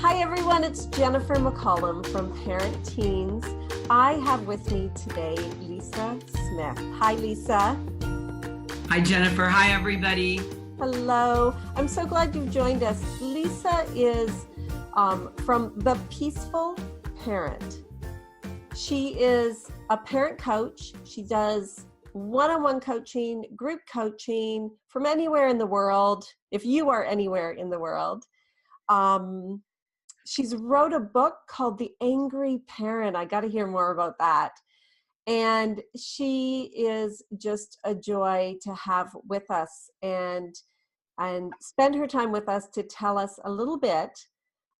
Hi everyone, it's Jennifer McCollum from Parent Teens. I have with me today Lisa Smith. Hi Lisa. Hi Jennifer, hi everybody. Hello, I'm so glad you've joined us. Lisa is from The Peaceful Parent. She is a parent coach. She does one-on-one coaching, group coaching from anywhere in the world, if you are anywhere in the world. She's wrote a book called The Angry Parent. I got to hear more about that. And she is just a joy to have with us and spend her time with us to tell us a little bit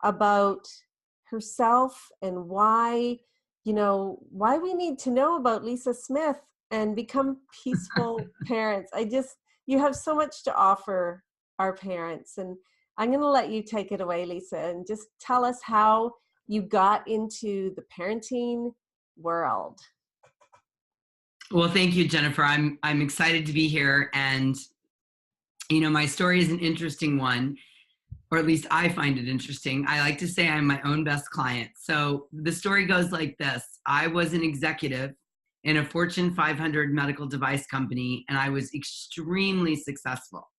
about herself and why we need to know about Lisa Smith and become peaceful parents. You have so much to offer our parents, and I'm going to let you take it away, Lisa, and just tell us how you got into the parenting world. Well, thank you, Jennifer. I'm excited to be here, and my story is an interesting one, or at least I find it interesting. I like to say I'm my own best client. So the story goes like this. I was an executive in a Fortune 500 medical device company, and I was extremely successful.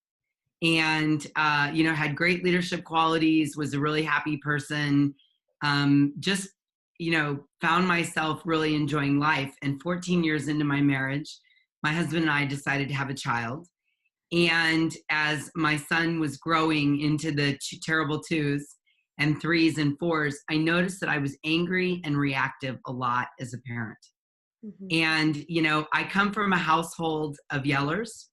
And had great leadership qualities, was a really happy person, just found myself really enjoying life. And 14 years into my marriage, my husband and I decided to have a child. And as my son was growing into the terrible 2s and 3s and 4s, I noticed that I was angry and reactive a lot as a parent. Mm-hmm. And I come from a household of yellers.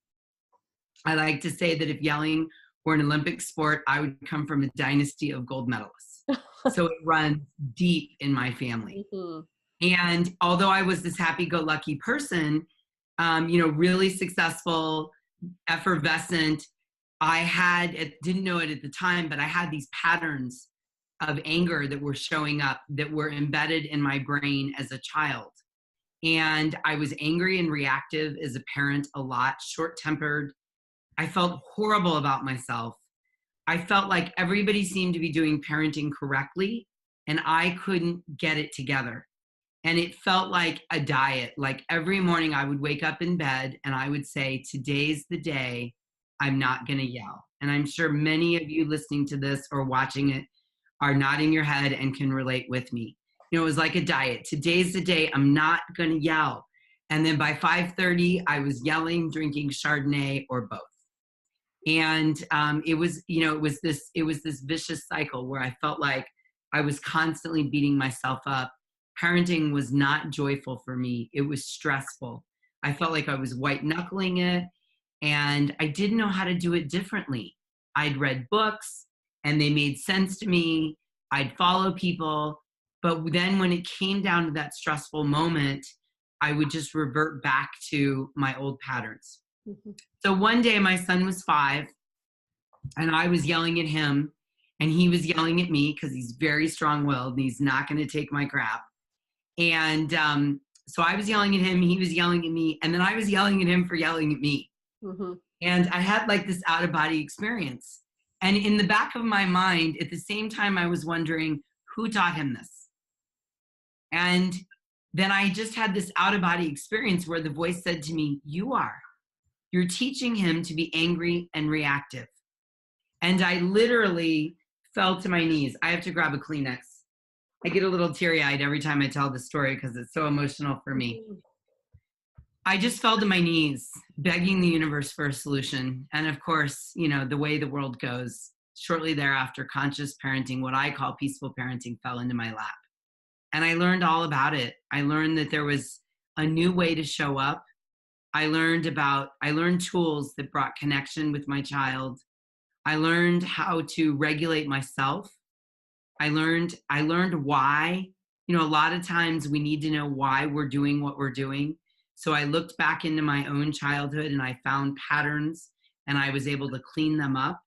I like to say that if yelling were an Olympic sport, I would come from a dynasty of gold medalists. So it runs deep in my family. Mm-hmm. And although I was this happy-go-lucky person, really successful, effervescent, didn't know it at the time, but I had these patterns of anger that were showing up that were embedded in my brain as a child. And I was angry and reactive as a parent a lot, short-tempered. I felt horrible about myself. I felt like everybody seemed to be doing parenting correctly, and I couldn't get it together. And it felt like a diet. Like every morning I would wake up in bed and I would say, today's the day I'm not going to yell. And I'm sure many of you listening to this or watching it are nodding your head and can relate with me. It was like a diet. Today's the day I'm not going to yell. And then by 5:30, I was yelling, drinking Chardonnay, or both. And it was this vicious cycle where I felt like I was constantly beating myself up. Parenting was not joyful for me. It was stressful. I felt like I was white knuckling it, and I didn't know how to do it differently. I'd read books and they made sense to me. I'd follow people, but then when it came down to that stressful moment, I would just revert back to my old patterns. Mm-hmm. So one day my son was 5 and I was yelling at him and he was yelling at me because he's very strong-willed and he's not going to take my crap. And so I was yelling at him, he was yelling at me, and then I was yelling at him for yelling at me. Mm-hmm. And I had like this out-of-body experience. And in the back of my mind, at the same time, I was wondering, who taught him this? And then I just had this out-of-body experience where the voice said to me, you are. You're teaching him to be angry and reactive. And I literally fell to my knees. I have to grab a Kleenex. I get a little teary-eyed every time I tell the story because it's so emotional for me. I just fell to my knees, begging the universe for a solution. And of course, the way the world goes, shortly thereafter, conscious parenting, what I call peaceful parenting, fell into my lap. And I learned all about it. I learned that there was a new way to show up. I learned tools that brought connection with my child. I learned how to regulate myself. I learned why. A lot of times we need to know why we're doing what we're doing. So I looked back into my own childhood and I found patterns and I was able to clean them up.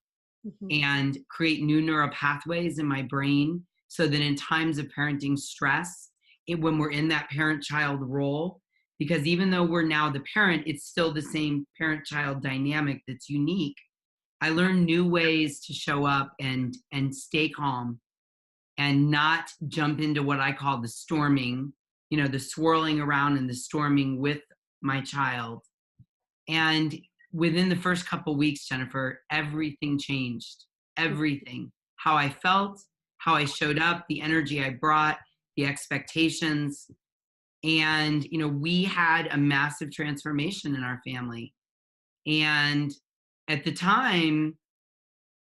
Mm-hmm. And create new neural pathways in my brain so that in times of parenting stress, when we're in that parent-child role, because even though we're now the parent, it's still the same parent-child dynamic that's unique. I learned new ways to show up and stay calm and not jump into what I call the storming, the swirling around and the storming with my child. And within the first couple of weeks, Jennifer, everything changed. Everything. How I felt, how I showed up, the energy I brought, the expectations. And, we had a massive transformation in our family. And at the time,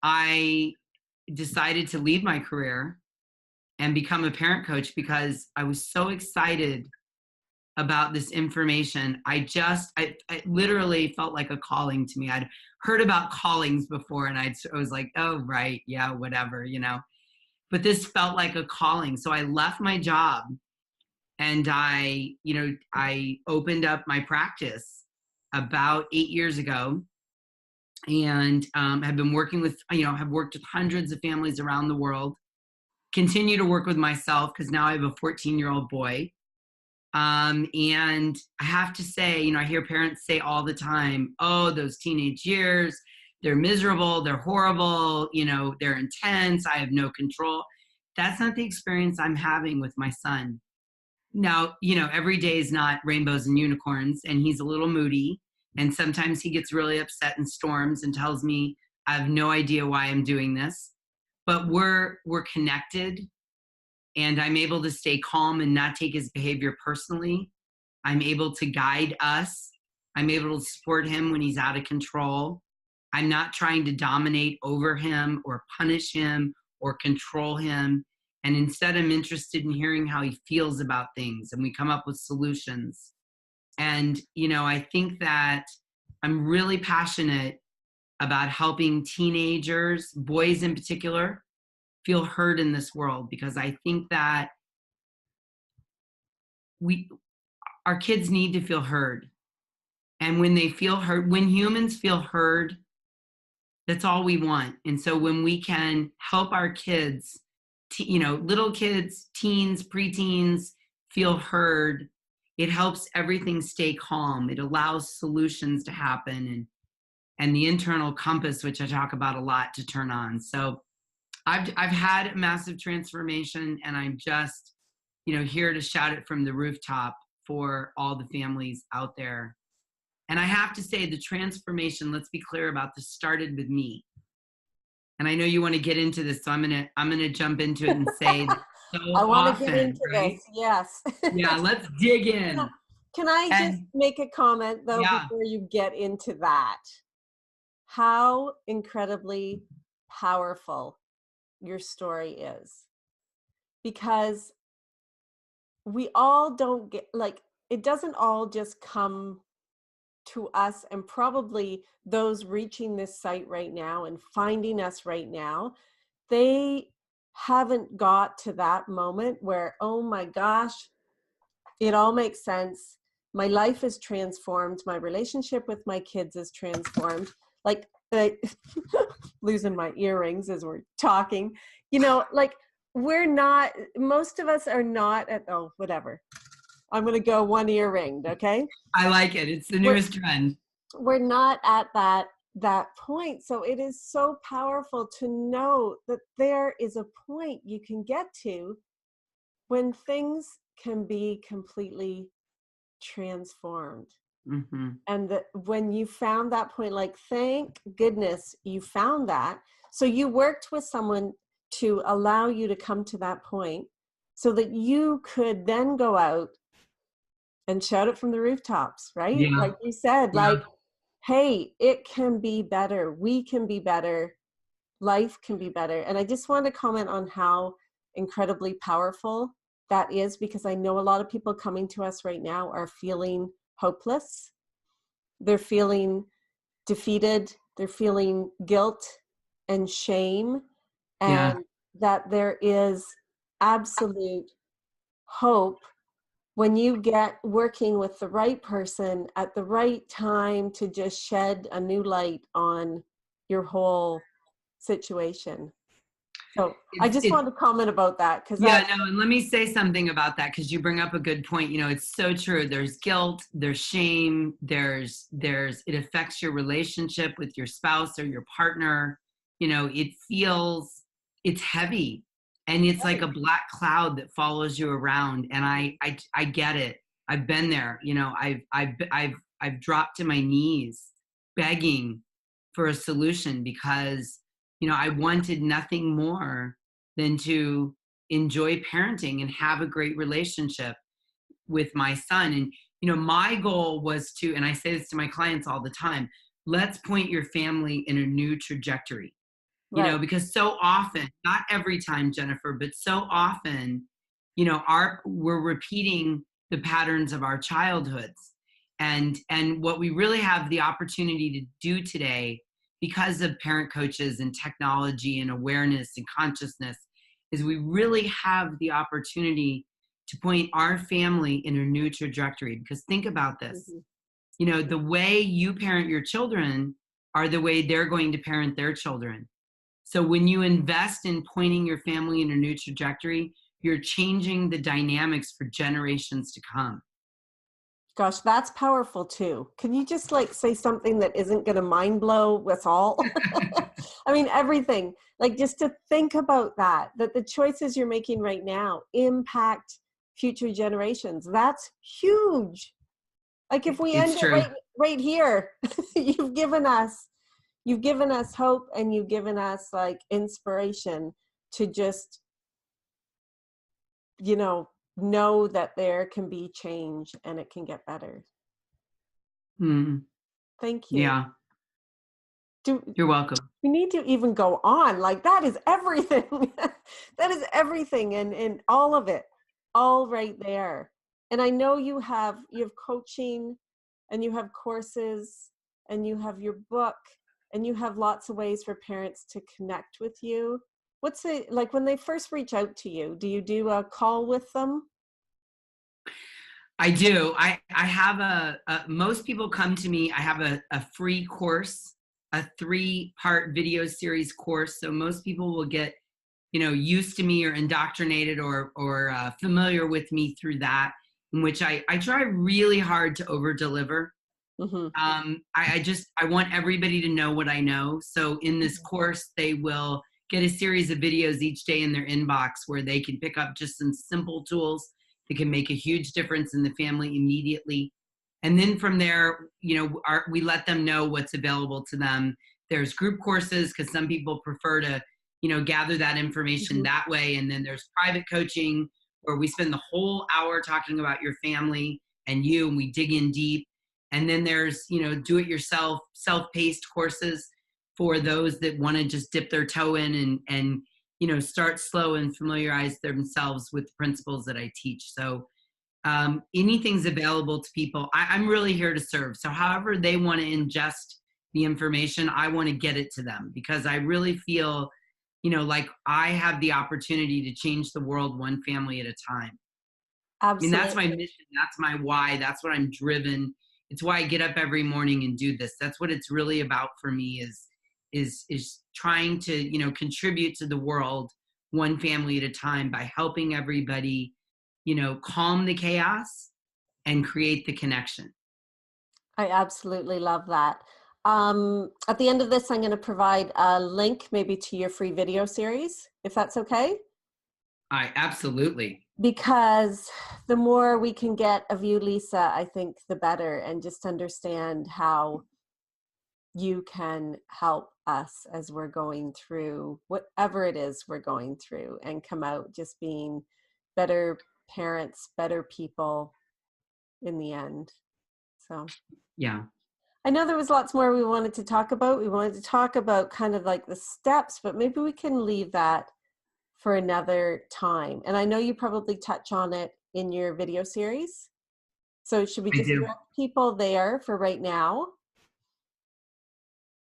I decided to leave my career and become a parent coach because I was so excited about this information. I literally felt like a calling to me. I'd heard about callings before and I was like, oh, right. Yeah, whatever, but this felt like a calling. So I left my job and I opened up my practice about 8 years ago, and have been working with, have worked with hundreds of families around the world, continue to work with myself because now I have a 14-year-old boy. And I have to say, I hear parents say all the time, oh, those teenage years, they're miserable, they're horrible, they're intense, I have no control. That's not the experience I'm having with my son. Now, every day is not rainbows and unicorns, and he's a little moody. And sometimes he gets really upset and storms and tells me, I have no idea why I'm doing this. But we're connected, and I'm able to stay calm and not take his behavior personally. I'm able to guide us. I'm able to support him when he's out of control. I'm not trying to dominate over him or punish him or control him. And instead, I'm interested in hearing how he feels about things, and we come up with solutions. And, I think that I'm really passionate about helping teenagers, boys in particular, feel heard in this world, because I think that our kids need to feel heard. And when they feel heard, when humans feel heard, that's all we want. And so when we can help our kids, little kids, teens, preteens feel heard, it helps everything stay calm. It allows solutions to happen, and the internal compass, which I talk about a lot, to turn on. So I've had a massive transformation, and I'm just, here to shout it from the rooftop for all the families out there. And I have to say, the transformation, let's be clear about this, started with me. And I know you want to get into this, so I'm gonna jump into it and say that so I want often, to get into this. Yes. Yeah, let's dig in. Can I just make a comment though, before you get into that? How incredibly powerful your story is, because we all don't get, it doesn't all just come to us, and probably those reaching this site right now and finding us right now, they haven't got to that moment where, oh my gosh, it all makes sense. My life is transformed. My relationship with my kids is transformed. Losing my earrings as we're talking, we're not, most of us are not at, oh, whatever. I'm going to go one ear ringed. Okay. I like it. It's the newest trend. We're not at that point. So it is so powerful to know that there is a point you can get to when things can be completely transformed. Mm-hmm. And that when you found that point, thank goodness you found that. So you worked with someone to allow you to come to that point so that you could then go out and shout it from the rooftops, right? Yeah. Like you said, hey, it can be better. We can be better. Life can be better. And I just want to comment on how incredibly powerful that is, because I know a lot of people coming to us right now are feeling hopeless. They're feeling defeated. They're feeling guilt and shame, and that there is absolute hope when you get working with the right person at the right time to just shed a new light on your whole situation. So I just want to comment about that. And let me say something about that, because you bring up a good point. It's so true. There's guilt, there's shame, it affects your relationship with your spouse or your partner. It's heavy. and it's like Right. a black cloud that follows you around. And I get it. I've been there. You know, I've dropped to my knees begging for a solution because, you know, I wanted nothing more than to enjoy parenting and have a great relationship with my son. And, you know, my goal was to, and I say this to my clients all the time, let's point your family in a new trajectory, you know, Right. because so often, not every time, Jennifer, but so often, you know, we're repeating the patterns of our childhoods. And what we really have the opportunity to do today, because of parent coaches and technology and awareness and consciousness, is we really have the opportunity to point our family in a new trajectory. Because think about this, Mhm. you know, the way you parent your children are the way they're going to parent their children. So when you invest in pointing your family in a new trajectory, you're changing the dynamics for generations to come. Gosh, that's powerful too. Can you just like say something that isn't going to mind blow us all? I mean, everything. Like just to think about that the choices you're making right now impact future generations. That's huge. Like if we It's end it true. right here, you've given us hope, and you've given us like inspiration to just, you know that there can be change and it can get better. Mm, Thank you. yeah, Do you're welcome. we need to even go on? Like that is everything. That is everything, and all of it, all right there. And I know you have coaching, and you have courses, and you have your book, and you have lots of ways for parents to connect with you. What's it like when they first reach out to you? Do you do a call with them? I do. I have most people come to me. I have a free course, a 3-part video series course. So most people will get, you know, used to me or indoctrinated or familiar with me through that, in which I try really hard to over deliver. Hmm. I want everybody to know what I know. So in this course, they will get a series of videos each day in their inbox where they can pick up just some simple tools that can make a huge difference in the family immediately. And then from there, you know, we let them know what's available to them. There's group courses because some people prefer to, you know, gather that information Hmm. that way. And then there's private coaching where we spend the whole hour talking about your family and you, and we dig in deep. And then there's, you know, do it yourself, self-paced courses for those that want to just dip their toe in and, you know, start slow and familiarize themselves with the principles that I teach. So anything's available to people. I'm really here to serve. So however they want to ingest the information, I want to get it to them because I really feel, you know, like I have the opportunity to change the world one family at a time. I mean, that's my Absolutely. mission. That's my why. That's what I'm driven. It's why I get up every morning and do this. That's what it's really about for me is trying to, you know, contribute to the world one family at a time by helping everybody, you know, calm the chaos and create the connection. I absolutely love that. At the end of this, I'm going to provide a link maybe to your free video series, if that's okay. I absolutely. Because the more we can get of you, Lisa, I think the better, and just understand how you can help us as we're going through whatever it is we're going through and come out just being better parents, better people in the end. So Yeah. I know there was lots more we wanted to talk about. We wanted to talk about kind of like the steps, but maybe we can leave that for another time. And I know you probably touch on it in your video series. So should we I just do. direct people there for right now?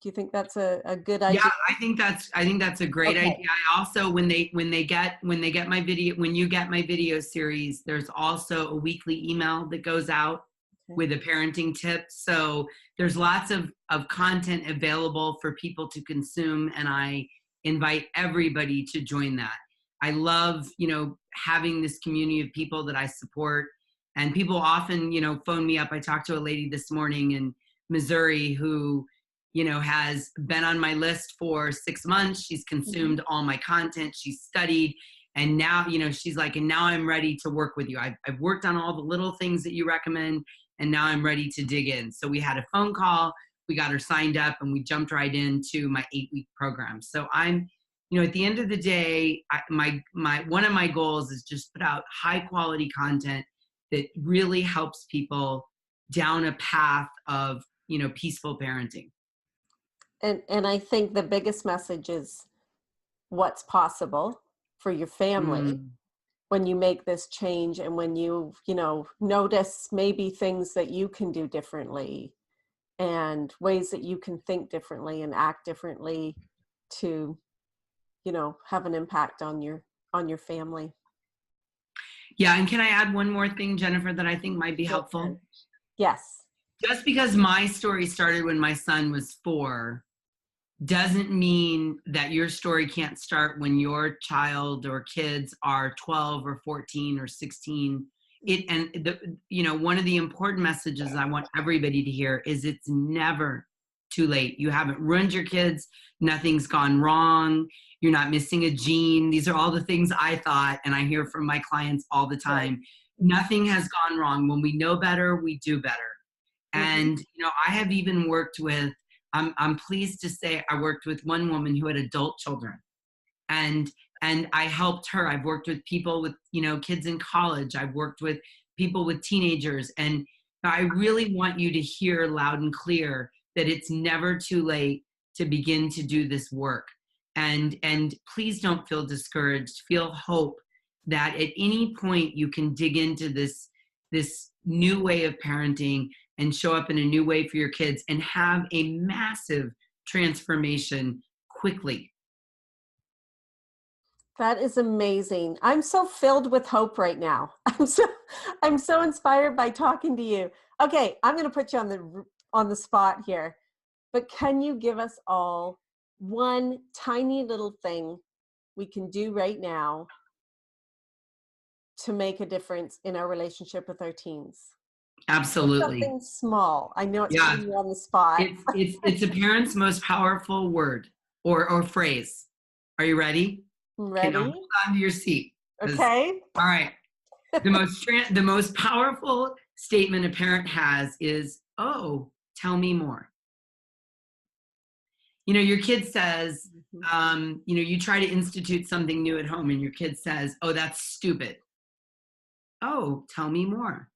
Do you think that's a good Yeah, idea? I think that's a great Okay. idea. I also when they get my video when you get my video series, there's also a weekly email that goes out Okay. with a parenting tip. So there's lots of content available for people to consume, and I invite everybody to join that. I love, you know, having this community of people that I support, and people often, you know, phone me up. I talked to a lady this morning in Missouri who, you know, has been on my list for 6 months. She's Mhm. consumed all my content. She's studied. And now, she's like, and now I'm ready to work with you. I've worked on all the little things that you recommend, and now I'm ready to dig in. So we had a phone call, we got her signed up, and we jumped right into my 8-week program. So I'm, at the end of the day, one of my goals is just put out high quality content that really helps people down a path of, peaceful parenting. And I think the biggest message is what's possible for your family when you make this change, and when you notice maybe things that you can do differently and ways that you can think differently and act differently to have an impact on your family. Yeah, and can I add one more thing, Jennifer, that I think might be helpful? Yes. Just because my story started when my son was 4 doesn't mean that your story can't start when your child or kids are 12 or 14 or 16. One of the important messages I want everybody to hear is it's never too late. You haven't ruined your kids. Nothing's gone wrong. You're not missing a gene. These are all the things I thought, and I hear from my clients all the time. Right. Nothing has gone wrong. When we know better, we do better. And, I have even worked with, I'm pleased to say I worked with one woman who had adult children, and I helped her. I've worked with people with, kids in college. I've worked with people with teenagers. And I really want you to hear loud and clear that it's never too late to begin to do this work. And please don't feel discouraged. Feel hope that at any point you can dig into this new way of parenting and show up in a new way for your kids and have a massive transformation quickly. That is amazing. I'm so filled with hope right now. I'm so inspired by talking to you. Okay, I'm going to put you on the spot here. But can you give us all one tiny little thing we can do right now to make a difference in our relationship with our teens? Absolutely. Something small. I know it's putting you on the spot. It's a parent's most powerful word or phrase. Are you ready? Ready? Hold on to your seat. Okay. All right. The most powerful statement a parent has is, "Oh, tell me more." Your kid says, you try to institute something new at home, and your kid says, "Oh, that's stupid." "Oh, tell me more."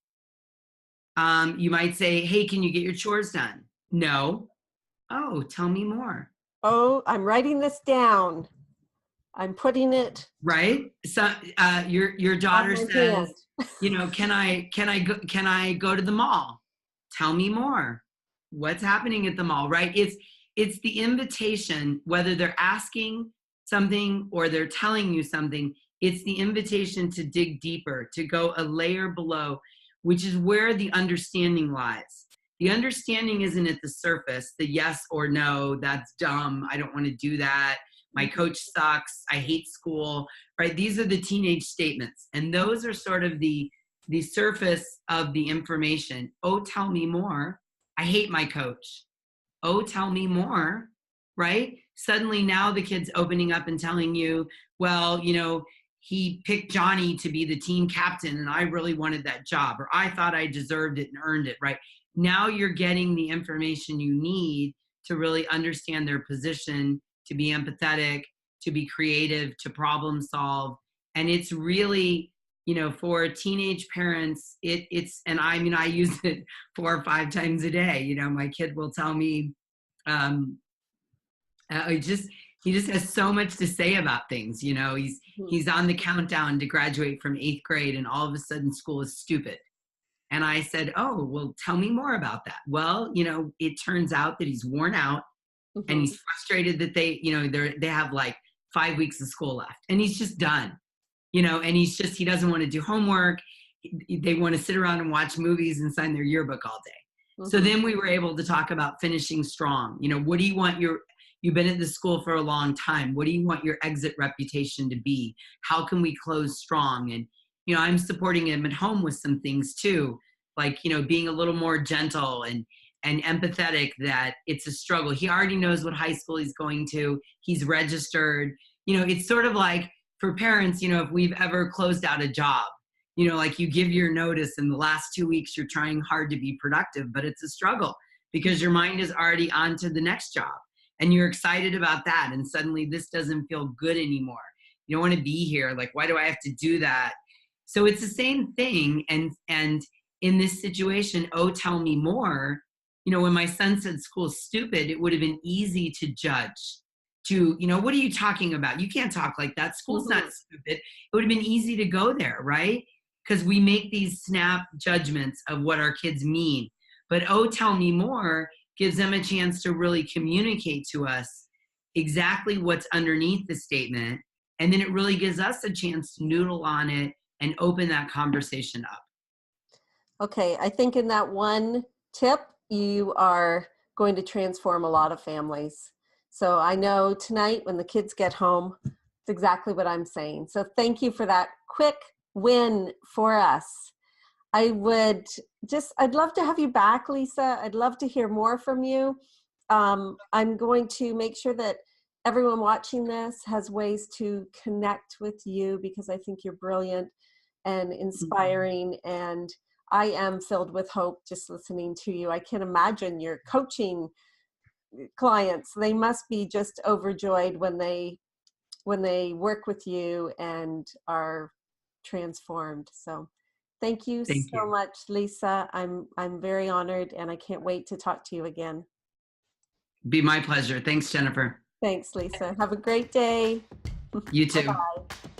You might say, "Hey, can you get your chores done?" "No." "Oh, tell me more." "Oh, I'm writing this down. I'm putting it." Right? So your daughter says, "Can I go to the mall?" "Tell me more. What's happening at the mall?" Right? It's the invitation, whether they're asking something or they're telling you something, it's the invitation to dig deeper, to go a layer below, which is where the understanding lies. The understanding isn't at the surface, the yes or no, that's dumb, I don't want to do that, my coach sucks, I hate school, right? These are the teenage statements. And those are sort of the surface of the information. "Oh, tell me more. I hate my coach." "Oh, tell me more," right? Suddenly now the kid's opening up and telling you, "Well, he picked Johnny to be the team captain and I really wanted that job," or "I thought I deserved it and earned it," right? Now you're getting the information you need to really understand their position, to be empathetic, to be creative, to problem solve. And it's really, for teenage parents, and I use it 4 or 5 times a day. My kid will tell me, he just has so much to say about things. He's on the countdown to graduate from 8th grade, and all of a sudden school is stupid. And I said, "Oh, well, tell me more about that." Well, it turns out that he's worn out, and he's frustrated that they have like 5 weeks of school left, and he's just done, and he doesn't want to do homework. They want to sit around and watch movies and sign their yearbook all day. So then we were able to talk about finishing strong. What do you want you've been at the school for a long time. What do you want your exit reputation to be? How can we close strong? And, I'm supporting him at home with some things too, like, being a little more gentle and empathetic, that it's a struggle. He already knows what high school he's going to. He's registered. It's sort of like for parents, you know, if we've ever closed out a job, you know, like you give your notice in the last 2 weeks, you're trying hard to be productive, but it's a struggle because your mind is already on to the next job and you're excited about that. And suddenly this doesn't feel good anymore. You don't want to be here. Like, why do I have to do that? So it's the same thing. And in this situation, oh, tell me more. You know, when my son said school's stupid, it would have been easy to judge, to, you know, what are you talking about? You can't talk like that. School's not stupid. It would have been easy to go there, right? Because we make these snap judgments of what our kids mean. But oh, tell me more gives them a chance to really communicate to us exactly what's underneath the statement. And then it really gives us a chance to noodle on it and open that conversation up. Okay, I think in that one tip, you are going to transform a lot of families. So I know tonight when the kids get home, it's exactly what I'm saying. So thank you for that quick win for us. I'd love to have you back, Lisa. I'd love to hear more from you. I'm going to make sure that everyone watching this has ways to connect with you because I think you're brilliant and inspiring, and I am filled with hope just listening to you. I can imagine your coaching clients. They must be just overjoyed when they work with you and are transformed. So thank you Thank so you. much, Lisa. I'm very honored and I can't wait to talk to you again. Be my pleasure. Thanks, Jennifer. Thanks, Lisa. Have a great day. You too. Bye-bye.